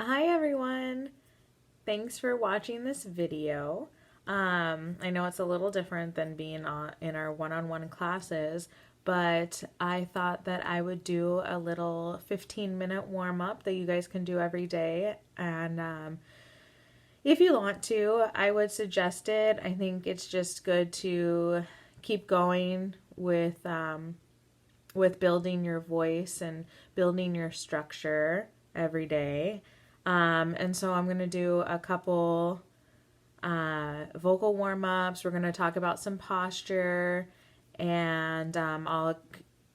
Hi everyone. Thanks for watching this video. I know it's a little different than being in our one-on-one classes, but I thought that I would do a little 15-minute warm-up that you guys can do every day. And if you want to, I would suggest it. I think it's just good to keep going with building your voice and building your structure every day. And so I'm going to do a couple vocal warm ups. We're going to talk about some posture, and I'll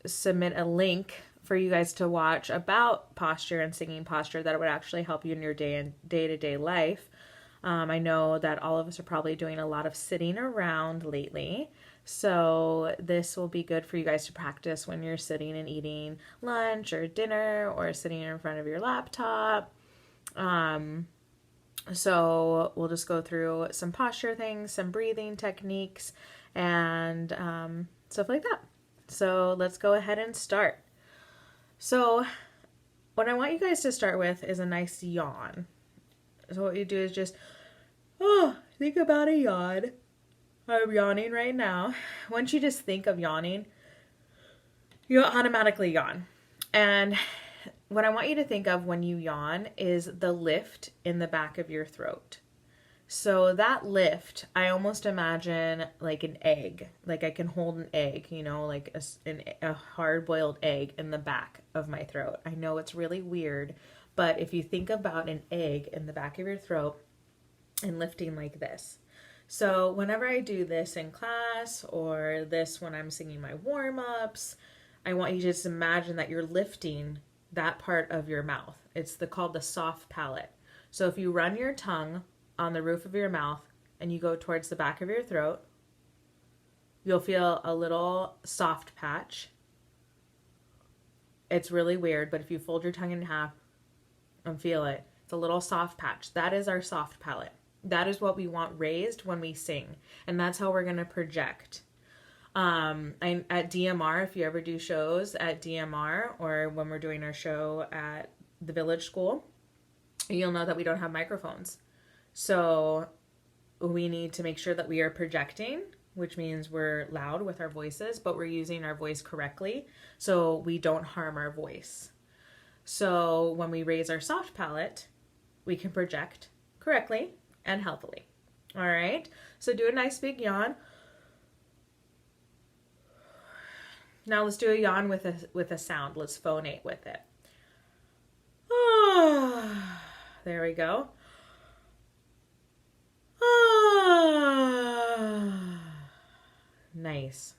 submit a link for you guys to watch about posture and singing posture that would actually help you in your day-to-day life. I know that all of us are probably doing a lot of sitting around lately. So this will be good for you guys to practice when you're sitting and eating lunch or dinner or sitting in front of your laptop. So we'll just go through some posture things, some breathing techniques, and stuff like that. So let's go ahead and start. So what I want you guys to start with is a nice yawn. So what you do is just, think about a yawn. I'm yawning right now. Once you just think of yawning, you automatically yawn. And what I want you to think of when you yawn is the lift in the back of your throat. So that lift, I almost imagine like an egg. Like I can hold an egg, like a hard-boiled egg in the back of my throat. I know it's really weird, but if you think about an egg in the back of your throat and lifting like this. So whenever I do this in class or this when I'm singing my warm-ups, I want you to just imagine that you're lifting that part of your mouth. It's called the soft palate. So if you run your tongue on the roof of your mouth and you go towards the back of your throat, you'll feel a little soft patch. It's really weird, but if you fold your tongue in half and feel it, it's a little soft patch. That is our soft palate. That is what we want raised when we sing, and that's how we're going to project. At DMR, if you ever do shows at DMR or when we're doing our show at the Village School, you'll know that we don't have microphones. So we need to make sure that we are projecting, which means we're loud with our voices, but we're using our voice correctly so we don't harm our voice. So when we raise our soft palate, we can project correctly and healthily. All right, so do a nice big yawn. Now let's do a yawn with a sound. Let's phonate with it. There we go. Nice.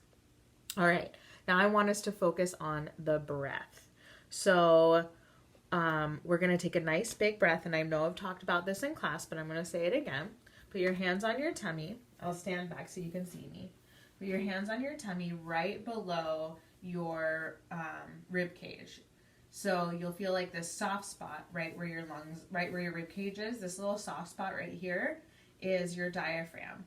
All right, now I want us to focus on the breath. So we're going to take a nice big breath, and I know I've talked about this in class, but I'm going to say it again. Put your hands on your tummy. I'll stand back so you can see me. Put your hands on your tummy right below your rib cage. So you'll feel like this soft spot right where your lungs, right where your rib cage is. This little soft spot right here is your diaphragm.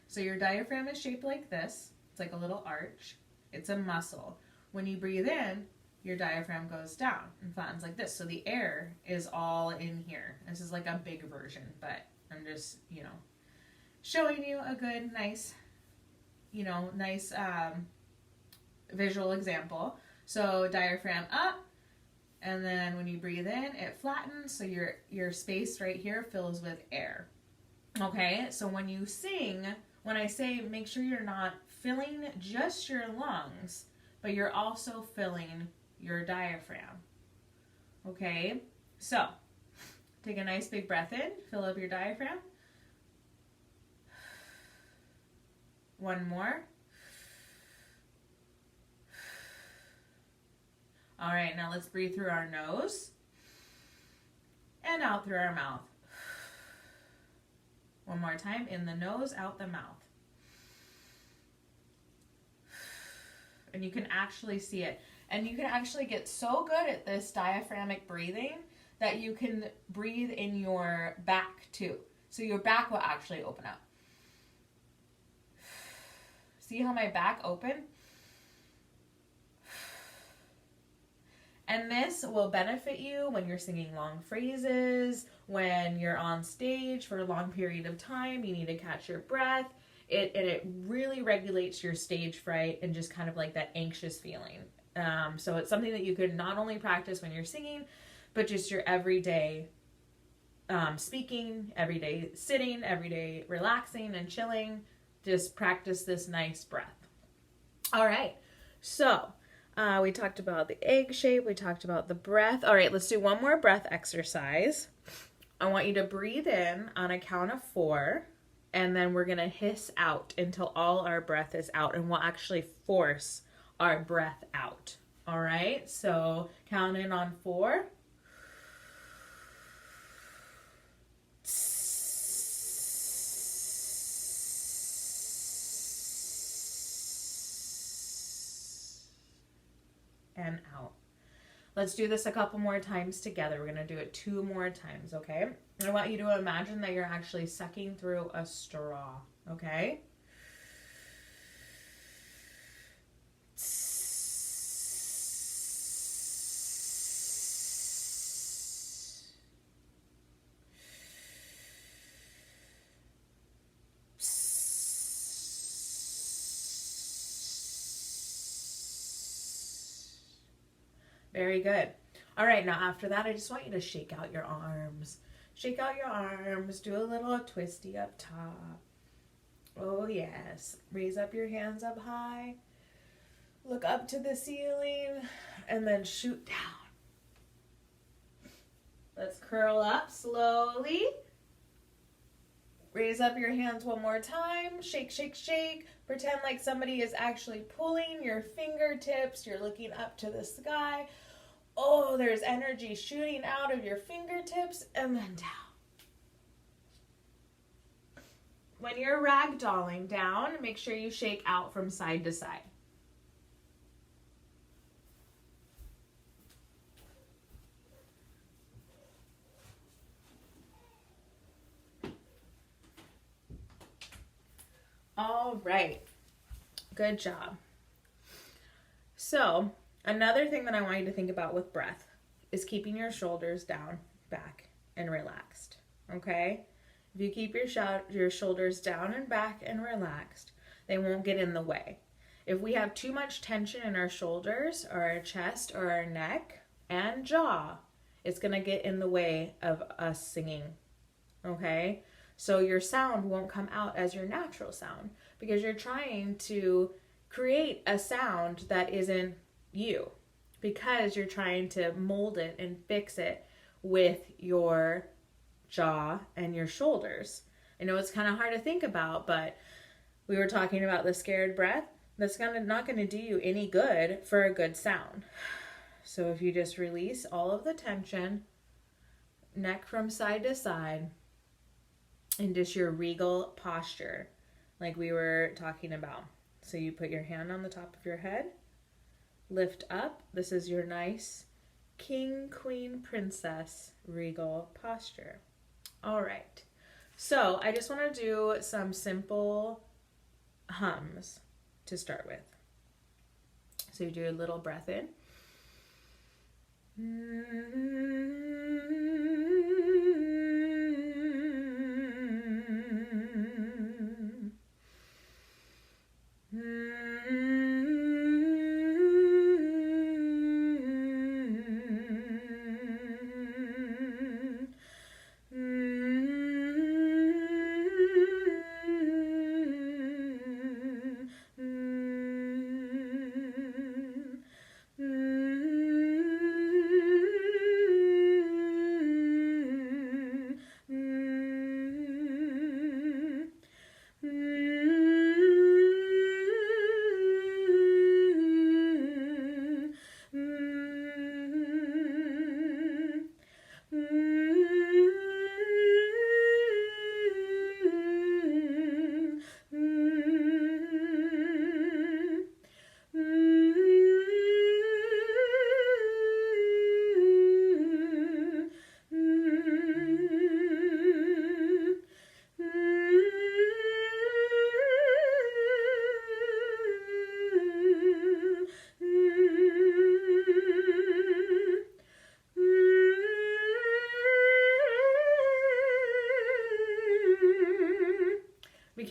So your diaphragm is shaped like this. It's like a little arch. It's a muscle. When you breathe in, your diaphragm goes down and flattens like this. So the air is all in here. This is like a big version, but I'm just, showing you a good, nice, visual example. So diaphragm up, and then when you breathe in, it flattens. So your space right here fills with air. Okay, so when you sing, when I say make sure you're not filling just your lungs, but you're also filling your diaphragm. Okay, so take a nice big breath in, fill up your diaphragm. One more. All right, now let's breathe through our nose and out through our mouth. One more time, in the nose, out the mouth. And you can actually see it. And you can actually get so good at this diaphragmic breathing that you can breathe in your back too. So your back will actually open up. See how my back opened? And this will benefit you when you're singing long phrases, when you're on stage for a long period of time, you need to catch your breath. It really regulates your stage fright and just kind of like that anxious feeling. So it's something that you could not only practice when you're singing, but just your everyday speaking, everyday sitting, everyday relaxing and chilling. Just practice this nice breath. All right. So we talked about the egg shape. We talked about the breath. All right, let's do one more breath exercise. I want you to breathe in on a count of 4, and then we're going to hiss out until all our breath is out, and we'll actually force our breath out. All right, so count in on 4. And out. Let's do this a couple more times together. We're going to do it 2 more times, okay? I want you to imagine that you're actually sucking through a straw, okay? Very good. All right, now after that, I just want you to shake out your arms. Shake out your arms. Do a little twisty up top. Oh, yes. Raise up your hands up high. Look up to the ceiling and then shoot down. Let's curl up slowly. Raise up your hands one more time. Shake, shake, shake. Pretend like somebody is actually pulling your fingertips. You're looking up to the sky. Oh, there's energy shooting out of your fingertips and then down. When you're ragdolling down, make sure you shake out from side to side. All right. Good job. So, another thing that I want you to think about with breath is keeping your shoulders down, back, and relaxed. Okay? If you keep your shoulders down and back and relaxed, they won't get in the way. If we have too much tension in our shoulders or our chest or our neck and jaw, it's going to get in the way of us singing. Okay? So your sound won't come out as your natural sound because you're trying to create a sound that isn't you, because you're trying to mold it and fix it with your jaw and your shoulders. I know it's kind of hard to think about, but we were talking about the scared breath. That's not going to do you any good for a good sound. So if you just release all of the tension, neck from side to side, and just your regal posture, like we were talking about. So you put your hand on the top of your head, lift up. This is your nice king, queen, princess, regal posture. All right. So I just want to do some simple hums to start with. So you do a little breath in.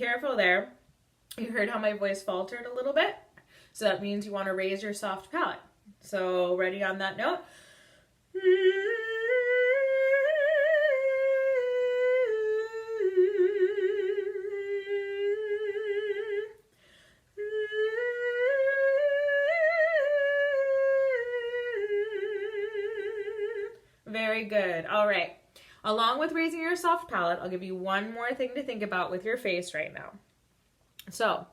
careful there. You heard how my voice faltered a little bit? So that means you want to raise your soft palate. So ready on that note? Very good. All right. Along with raising your soft palate, I'll give you one more thing to think about with your face right now. So,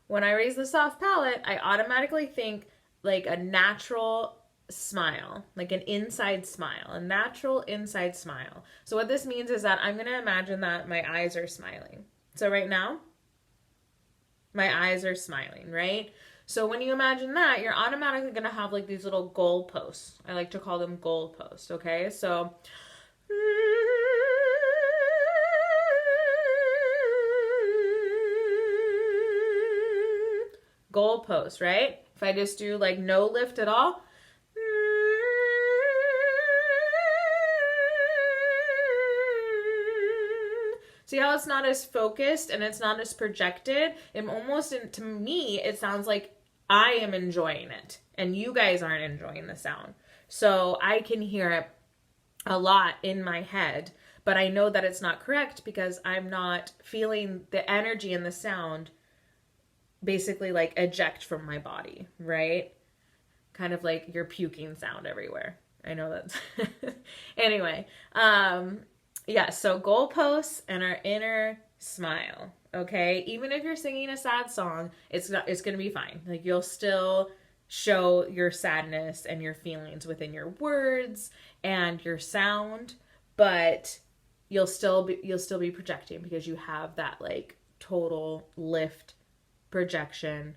when I raise the soft palate, I automatically think like a natural smile, like an inside smile, a natural inside smile. So what this means is that I'm going to imagine that my eyes are smiling. So right now, my eyes are smiling, right? So when you imagine that, you're automatically going to have like these little goalposts. I like to call them goalposts, okay? So goalposts, right? If I just do like no lift at all, see how it's not as focused and it's not as projected? It almost, to me, it sounds like I am enjoying it and you guys aren't enjoying the sound. So I can hear it a lot in my head, but I know that it's not correct because I'm not feeling the energy and the sound basically like eject from my body, right? Kind of like you're puking sound everywhere. I know that's anyway. Yeah, so goalposts and our inner smile, okay? Even if you're singing a sad song, it's going to be fine. Like you'll still show your sadness and your feelings within your words and your sound, but you'll still be projecting because you have that like total lift, projection,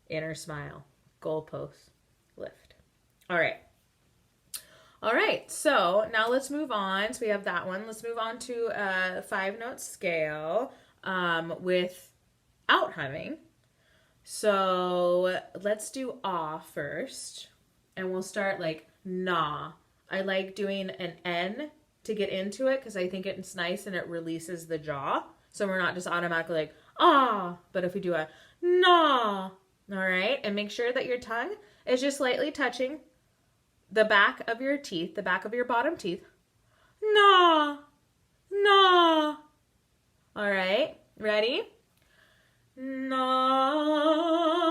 inner smile, goalpost, lift. All right. All right, so now let's move on. So we have that one. Let's move on to a 5-note scale without humming. So let's do ah first, and we'll start like na. I like doing an N to get into it because I think it's nice and it releases the jaw. So we're not just automatically like ah, but if we do a na, all right, and make sure that your tongue is just slightly touching the back of your teeth, the back of your bottom teeth. Na, na. All right, ready? Na.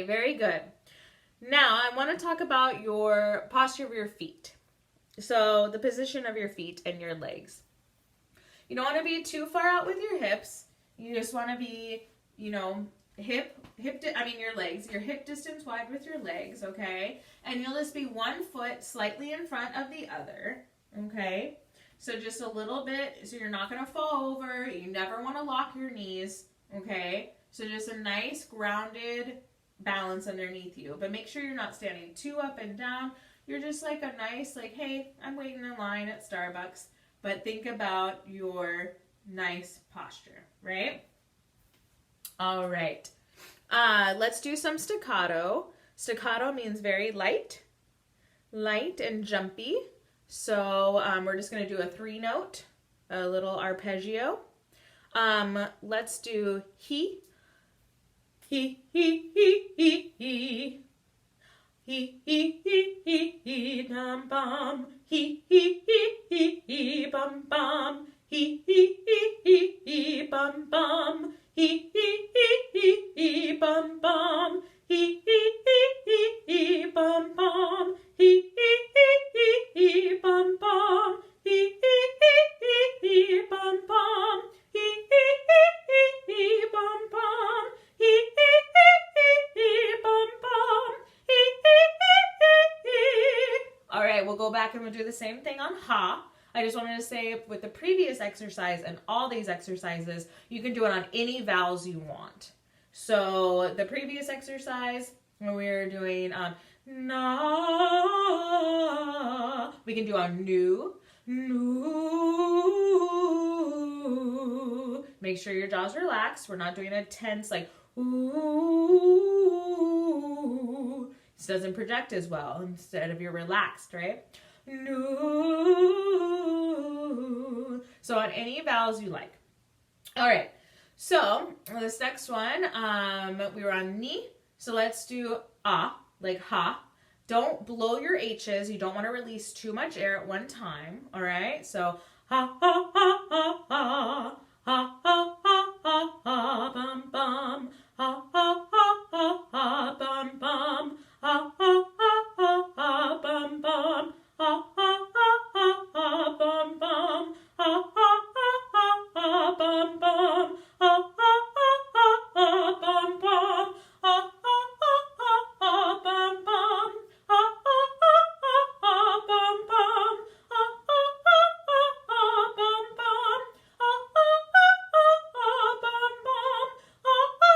Very good. Now I want to talk about your posture of your feet. So the position of your feet and your legs. You don't want to be too far out with your hips. You just want to be, your legs, your hip distance wide with your legs, okay? And you'll just be one foot slightly in front of the other, okay? So just a little bit, so you're not going to fall over. You never want to lock your knees, okay? So just a nice grounded balance underneath you, but make sure you're not standing too up and down. You're just like a nice, like, hey, I'm waiting in line at Starbucks, but think about your nice posture, right? All right. Let's do some staccato. Staccato means very light and jumpy. So we're just going to do a 3-note, a little arpeggio. Let's do he, he, he, he, he, he. He bum bum. He bum bum. He bum bum. He bum bum. He bum bum. He bum bum. He bum bum. He bum bum. All right, we'll go back and we'll do the same thing on ha. I just wanted to say with the previous exercise and all these exercises, you can do it on any vowels you want. So the previous exercise, when we were doing na, we can do on new. Make sure your jaw's relaxed. We're not doing a tense like ooh. This doesn't project as well instead of you're relaxed, right? No. So on any vowels you like. All right. So this next one, we were on ni. So let's do ah, like ha. Don't blow your H's. You don't want to release too much air at one time. All right. So ha ha ha ha ha ha ha ha ha bum bum ha ha ha ha ha bum bum ha ha ha ha ha bum bum ha ha ha ha ha bum bum ha ha ha ha ha bum bum ha ha ha ha ha bum bum ha ha ha ha ha bum bum ha ha ha ha ha bum bum ha ha ha ha ha bum bum ha ha ha ha ha bum bum ha ha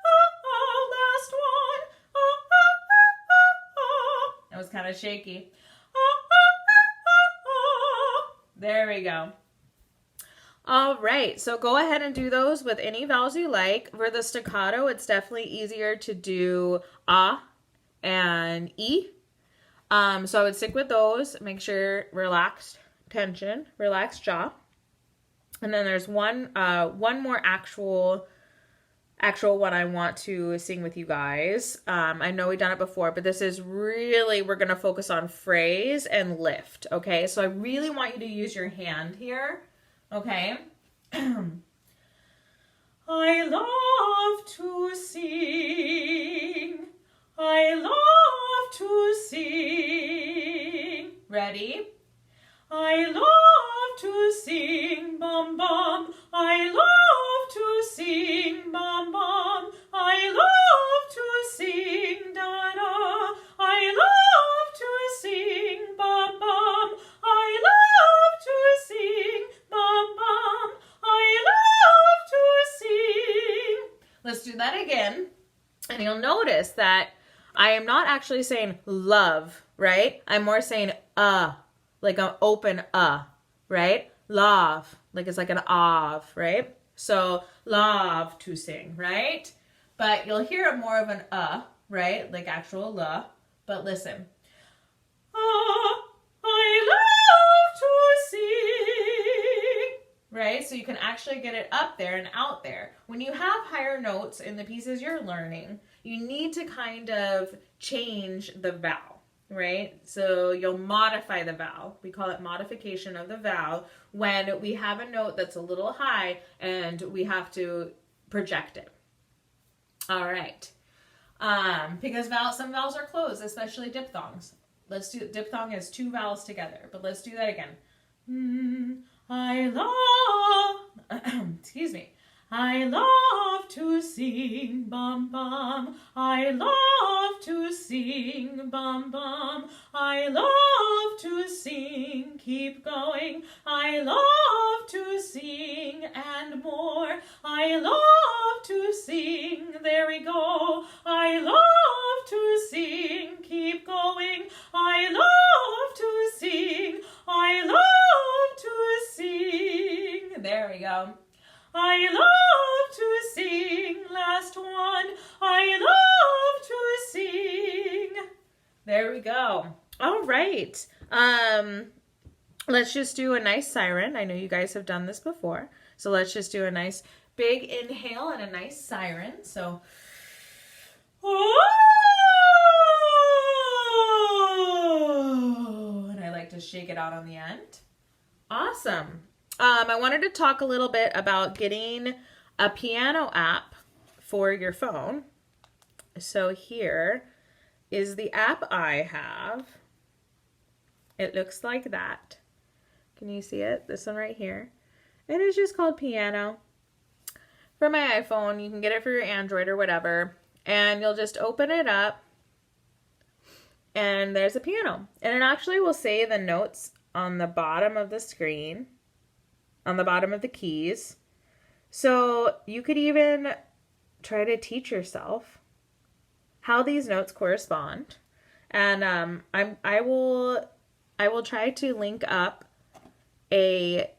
ha ha last one ha ha ha ha. That was kind of shaky. There we go. All right, so go ahead and do those with any vowels you like. For the staccato, it's definitely easier to do ah and e. So I would stick with those. Make sure relaxed tension, relaxed jaw. And then there's one more actual one I want to sing with you guys. I know we've done it before, but this is really, we're going to focus on phrase and lift, okay? So I really want you to use your hand here, okay? I love to sing. I love to sing. Ready? I love to sing, bum bum. I love to sing, bum bum. I love to sing, da da. I love to sing, bum bum. I love to sing, bum bum. I love to sing. Let's do that again. And you'll notice that I am not actually saying love, right? I'm more saying like an open right? Love, like it's like an of, right? So love to sing, right? But you'll hear it more of an right? Like actual la. But listen. I love to sing, right? So you can actually get it up there and out there. When you have higher notes in the pieces you're learning, you need to kind of change the vowel. Right? So you'll modify the vowel. We call it modification of the vowel when we have a note that's a little high and we have to project it. All right. Because some vowels are closed, especially diphthongs. Let's do diphthong as two vowels together, but let's do that again. I love, excuse me. I love to sing, bum bum. I love to sing, bum bum. I love to sing, keep going. I love to sing and more. I love to sing, there we go. I love to sing, keep going. I love to sing. I love to sing. There we go. I love to sing, last one. I love to sing. There we go. All right. Let's just do a nice siren. I know you guys have done this before. So let's just do a nice big inhale and a nice siren. So, just shake it out on the end. Awesome. I wanted to talk a little bit about getting a piano app for your phone. So here is the app I have. It looks like that. Can you see it? This one right here. It is just called Piano. For my iPhone, you can get it for your Android or whatever. And you'll just open it up. And there's a piano. And it actually will say the notes on the bottom of the screen, on the bottom of the keys. So you could even try to teach yourself how these notes correspond. And I will try to link up a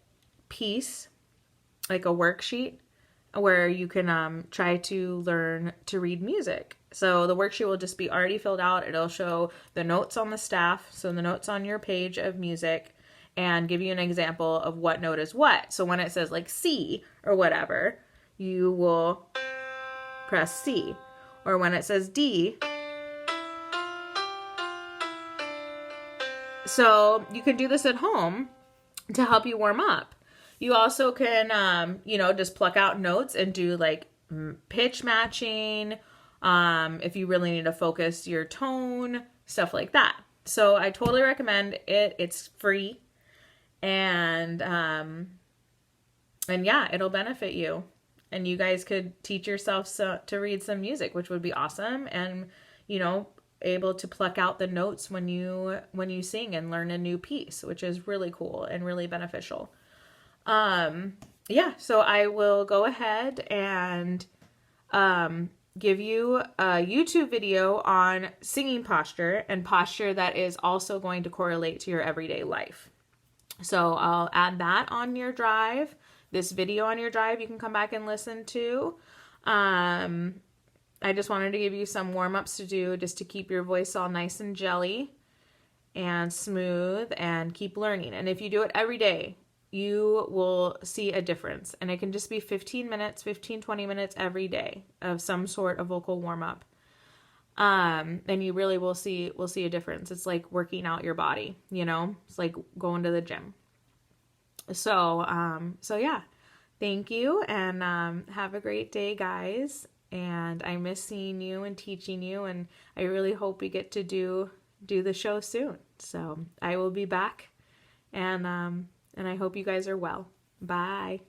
piece, like a worksheet, where you can try to learn to read music. So the worksheet will just be already filled out. It'll show the notes on the staff, so the notes on your page of music, and give you an example of what note is what. So when it says like C or whatever, you will press C. Or when it says D, so you can do this at home to help you warm up. You also can, just pluck out notes and do like pitch matching, if you really need to focus your tone, stuff like that. So I totally recommend it. It's free, and yeah, it'll benefit you. And you guys could teach yourself to read some music, which would be awesome. And, able to pluck out the notes when you sing and learn a new piece, which is really cool and really beneficial. So I will go ahead and give you a YouTube video on singing posture, and posture that is also going to correlate to your everyday life. So I'll add that on your drive. This video on your drive you can come back and listen to. I just wanted to give you some warm-ups to do just to keep your voice all nice and jelly and smooth, and keep learning. And if you do it every day, you will see a difference. And it can just be 15 minutes, 20 minutes every day of some sort of vocal warm-up. And you really will see a difference. It's like working out your body, It's like going to the gym. So yeah. Thank you, and have a great day, guys. And I miss seeing you and teaching you, and I really hope we get to do the show soon. So I will be back, and I hope you guys are well. Bye.